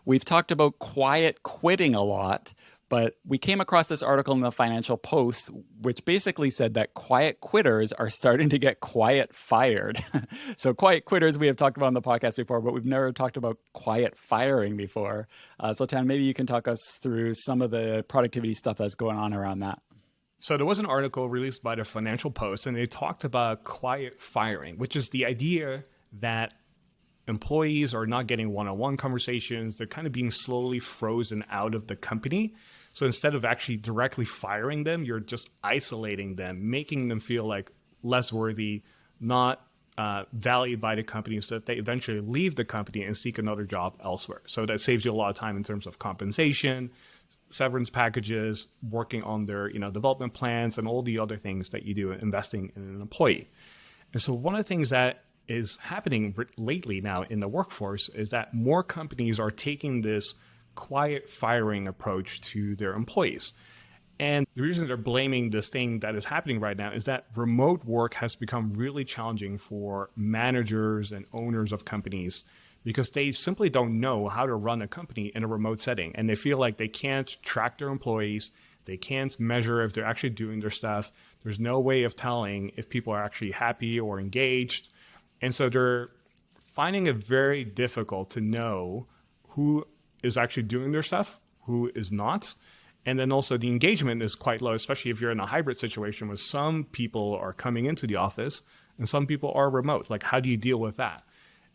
We've talked about quiet quitting a lot, but we came across this article in the Financial Post, which basically said that quiet quitters are starting to get quiet fired. So, quiet quitters we have talked about on the podcast before, but we've never talked about quiet firing before. So, Tan, maybe you can talk us through some of the productivity stuff that's going on around that. So there was an article released by the Financial Post, and they talked about quiet firing, which is the idea that employees are not getting one-on-one conversations. They're kind of being slowly frozen out of the company. So instead of actually directly firing them, you're just isolating them, making them feel like less worthy, not valued by the company, so that they eventually leave the company and seek another job elsewhere. So that saves you a lot of time in terms of compensation, severance packages, working on their development plans, and all the other things that you do investing in an employee. And so one of the things that is happening lately now in the workforce is that more companies are taking this quiet firing approach to their employees. And the reason they're blaming this thing that is happening right now is that remote work has become really challenging for managers and owners of companies, because they simply don't know how to run a company in a remote setting. And they feel like they can't track their employees. They can't measure if they're actually doing their stuff. There's no way of telling if people are actually happy or engaged. And so they're finding it very difficult to know who is actually doing their stuff, who is not. And then also the engagement is quite low, especially if you're in a hybrid situation where some people are coming into the office and some people are remote. Like, how do you deal with that?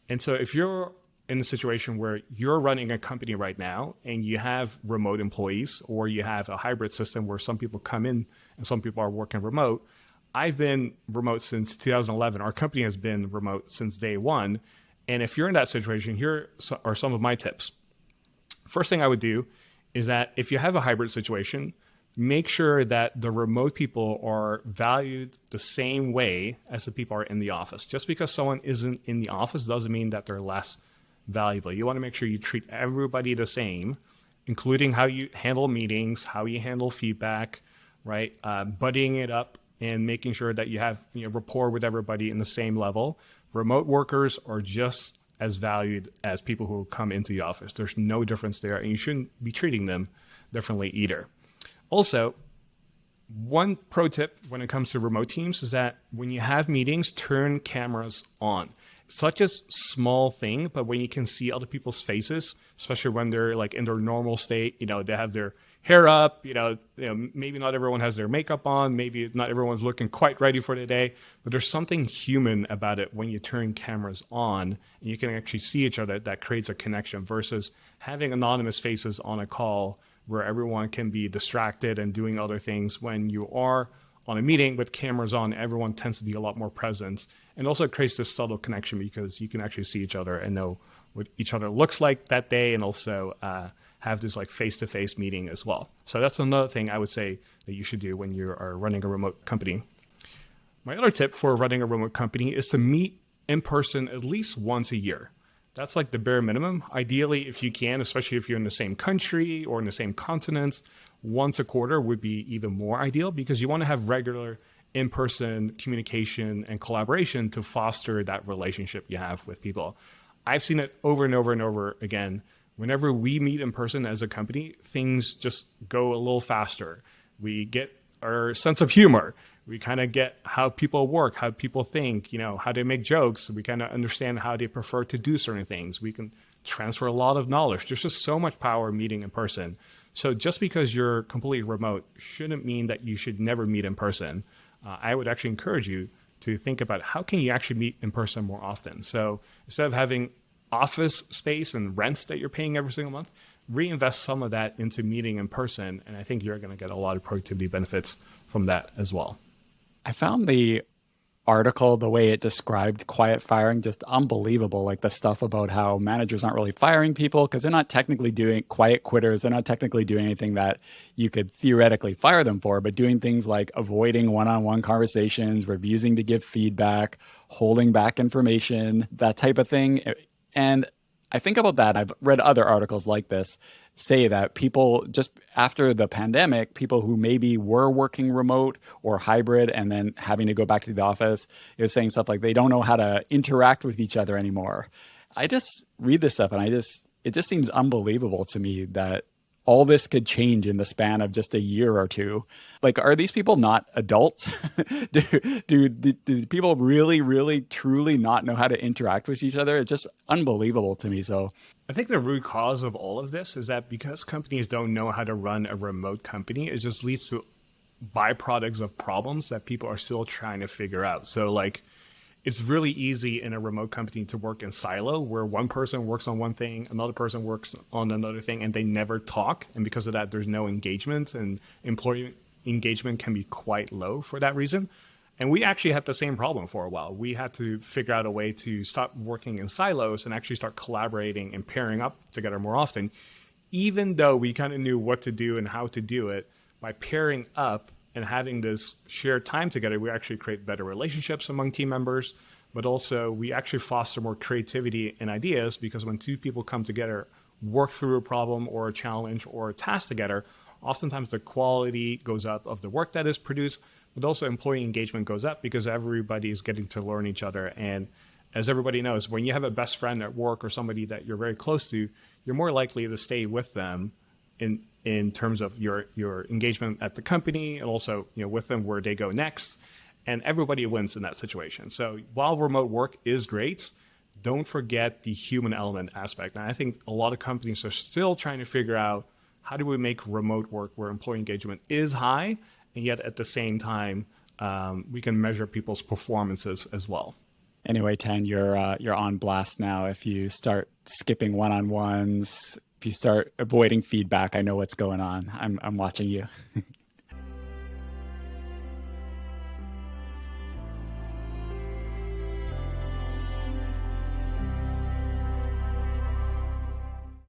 And so if you're in a situation where you're running a company right now and you have remote employees, or you have a hybrid system where some people come in and some people are working remote. I've been remote since 2011. Our company has been remote since day one. And if you're in that situation, here are some of my tips. First thing I would do is that if you have a hybrid situation, make sure that the remote people are valued the same way as the people are in the office. Just because someone isn't in the office doesn't mean that they're less valuable. You want to make sure you treat everybody the same, including how you handle meetings, how you handle feedback, right? Buddying it up and making sure that you have rapport with everybody in the same level. Remote workers are just as valued as people who come into the office. There's no difference there, and you shouldn't be treating them differently either. Also, one pro tip when it comes to remote teams is that when you have meetings, turn cameras on. Such a small thing, but when you can see other people's faces, especially when they're like in their normal state, they have their hair up, maybe not everyone has their makeup on, maybe not everyone's looking quite ready for the day, but there's something human about it when you turn cameras on and you can actually see each other. That creates a connection versus having anonymous faces on a call where everyone can be distracted and doing other things. When you are on a meeting with cameras on, everyone tends to be a lot more present. And also it creates this subtle connection because you can actually see each other and know what each other looks like that day, and also have this like face-to-face meeting as well. So that's another thing I would say that you should do when you are running a remote company. My other tip for running a remote company is to meet in person at least once a year. That's like the bare minimum. Ideally, if you can, especially if you're in the same country or in the same continent, once a quarter would be even more ideal, because you want to have regular in-person communication and collaboration to foster that relationship you have with people. I've seen it over and over and over again. Whenever we meet in person as a company, things just go a little faster. We get our sense of humor. We kind of get how people work, how people think, how they make jokes. We kind of understand how they prefer to do certain things. We can transfer a lot of knowledge. There's just so much power meeting in person. So just because you're completely remote shouldn't mean that you should never meet in person. I would actually encourage you to think about how can you actually meet in person more often. So instead of having office space and rents that you're paying every single month, reinvest some of that into meeting in person. And I think you're going to get a lot of productivity benefits from that as well. I found the article, the way it described quiet firing, just unbelievable. Like the stuff about how managers aren't really firing people because they're not technically doing quiet quitters. They're not technically doing anything that you could theoretically fire them for, but doing things like avoiding one-on-one conversations, refusing to give feedback, holding back information, that type of thing. And I think about that. I've read other articles like this say that people just after the pandemic, people who maybe were working remote or hybrid and then having to go back to the office, it was saying stuff like they don't know how to interact with each other anymore. I just read this stuff and I just it just seems unbelievable to me that all this could change in the span of just a year or two. Like, are these people not adults? Do people really, really, truly not know how to interact with each other? It's just unbelievable to me. So, I think the root cause of all of this is that because companies don't know how to run a remote company, it just leads to byproducts of problems that people are still trying to figure out. So like, it's really easy in a remote company to work in silo where one person works on one thing, another person works on another thing, and they never talk. And because of that, there's no engagement, and employee engagement can be quite low for that reason. And we actually had the same problem for a while. We had to figure out a way to stop working in silos and actually start collaborating and pairing up together more often, even though we kind of knew what to do and how to do it. By pairing up and having this shared time together, we actually create better relationships among team members, but also we actually foster more creativity and ideas, because when two people come together, work through a problem or a challenge or a task together, oftentimes the quality goes up of the work that is produced, but also employee engagement goes up because everybody is getting to learn each other. And as everybody knows, when you have a best friend at work or somebody that you're very close to, you're more likely to stay with them in terms of your engagement at the company, and also, you know, with them where they go next, and everybody wins in that situation. So while remote work is great, don't forget the human element aspect. And I think a lot of companies are still trying to figure out, how do we make remote work where employee engagement is high, and yet at the same time we can measure people's performances as well. anyway, Tan, you're on blast now. If you start skipping one-on-ones, if you start avoiding feedback, I know what's going on. I'm watching you.